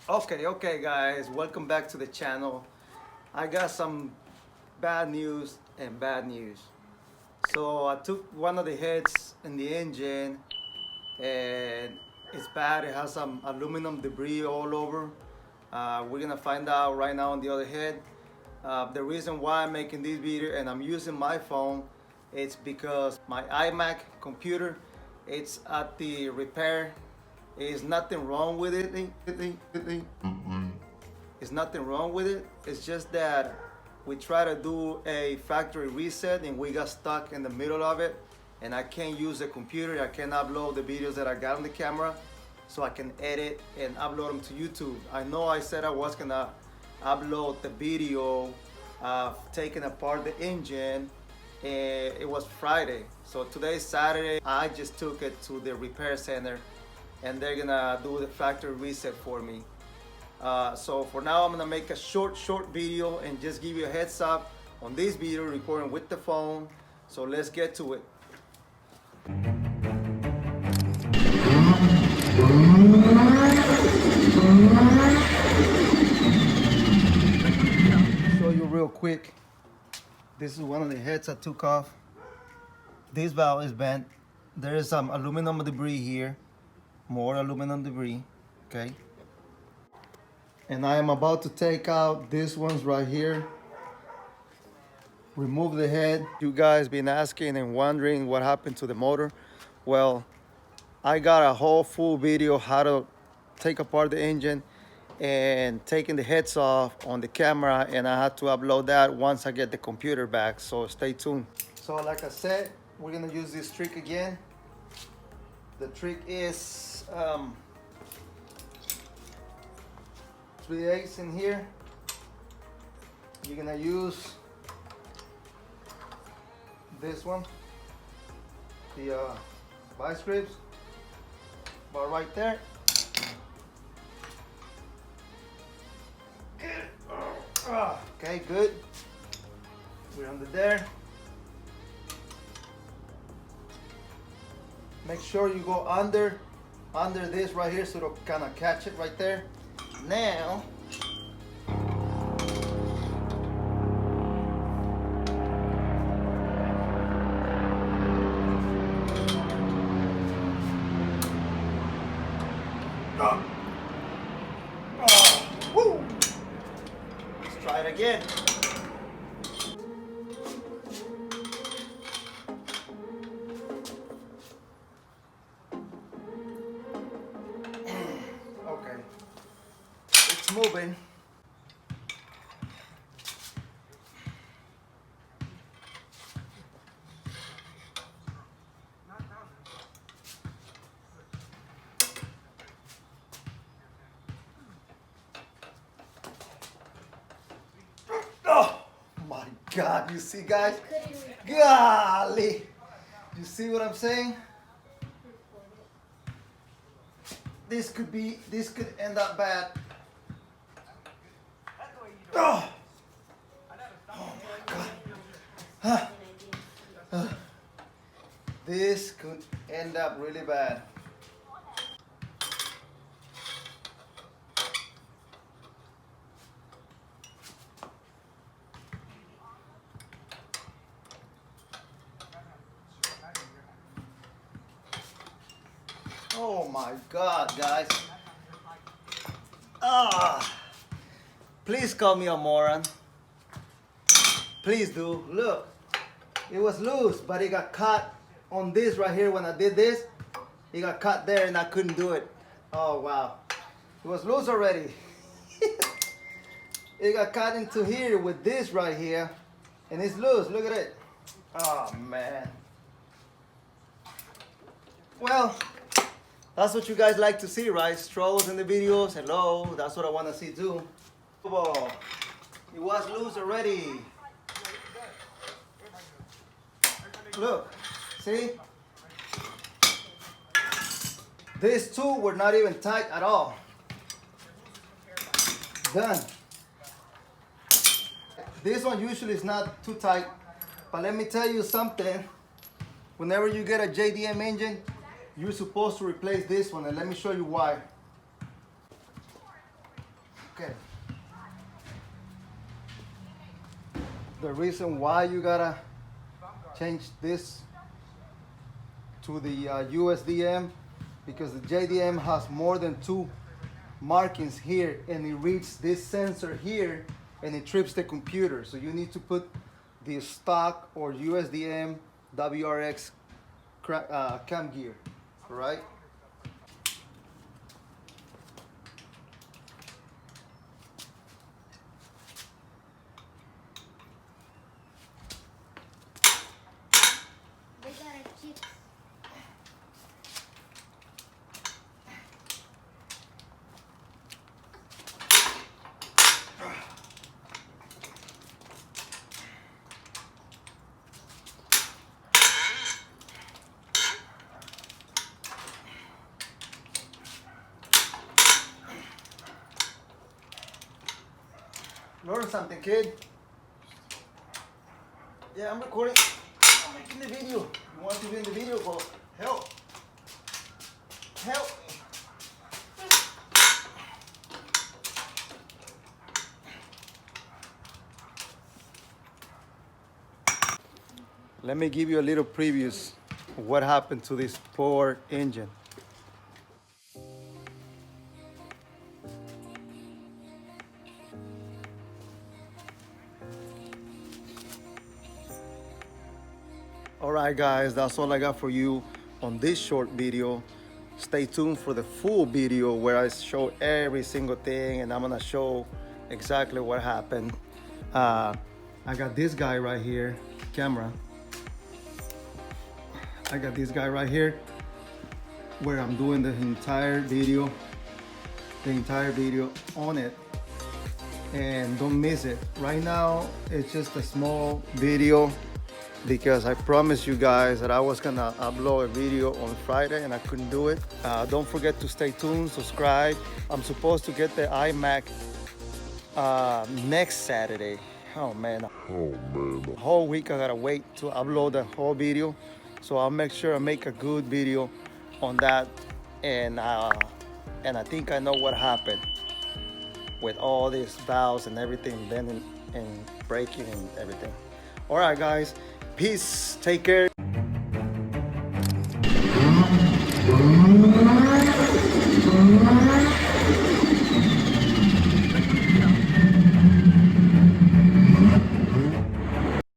Okay guys, welcome back to the channel. I got some bad news and bad news. So I took one of the heads in the engine and it's bad. It has some aluminum debris all over. We're gonna find out right now on the other head. The reason why I'm making this video and I'm using my phone, it's because my iMac computer, it's at the repair. There's nothing wrong with it. It's nothing wrong with it. It's just that we try to do a factory reset and we got stuck in the middle of it. And I can't use the computer. I can't upload the videos that I got on the camera, so I can edit and upload them to YouTube. I know I said I was gonna upload the video of taking apart the engine, and it was Friday. So today's Saturday. I just took it to the repair center and they're gonna do the factory reset for me. So for now, I'm gonna make a short video and just give you a heads up on this video recording with the phone. So let's get to it. Show you real quick. This is one of the heads I took off. This valve is bent. There is some aluminum debris here. More aluminum debris, okay? And I am about to take out these ones right here. Remove the head. You guys been asking and wondering what happened to the motor. Well, I got a whole full video how to take apart the engine and taking the heads off on the camera, and I had to upload that once I get the computer back, so stay tuned. So like I said, we're gonna use this trick again. The trick is 3/8 in here. You're gonna use this one, the vice grips, but right there. Okay, good. We're under there. Make sure you go under this right here so it'll kind of catch it right there. Now, woo. Let's try it again. Okay, it's moving. Oh my God, you see guys? Golly, you see what I'm saying? This could end up bad. Oh, oh my God. This could end up really bad. Oh my God, guys. Please call me a moron. Please do. Look, it was loose, but it got caught on this right here when I did this. It got caught there and I couldn't do it. Oh wow. It was loose already. It got caught into here with this right here and it's loose. Look at it. Oh man. Well, that's what you guys like to see, right? Struggles in the videos. Hello, that's what I want to see too. Oh, it was loose already. Look, see? These two were not even tight at all. Done. This one usually is not too tight, but let me tell you something. Whenever you get a JDM engine, you're supposed to replace this one, and let me show you why. Okay. The reason why you gotta change this to the USDM, because the JDM has more than 2 markings here, and it reads this sensor here and it trips the computer. So you need to put the stock or USDM WRX cam gear, all right? They got a chip. Learn something, kid. Yeah, I'm recording. I'm making the video. You want to be in the video? Well, help. Help. Let me give you a little previews of what happened to this poor engine. All right, guys, that's all I got for you on this short video. Stay tuned for the full video where I show every single thing, and I'm gonna show exactly what happened. I got this guy right here, camera. I got this guy right here where I'm doing the entire video on it, and don't miss it. Right now, it's just a small video because I promised you guys that I was gonna upload a video on Friday and I couldn't do it. Don't forget to stay tuned, subscribe. I'm supposed to get the iMac next Saturday. Oh man. The whole week I gotta wait to upload the whole video. So I'll make sure I make a good video on that. And I think I know what happened with all these valves and everything bending and breaking and everything. All right, guys. Peace. Take care.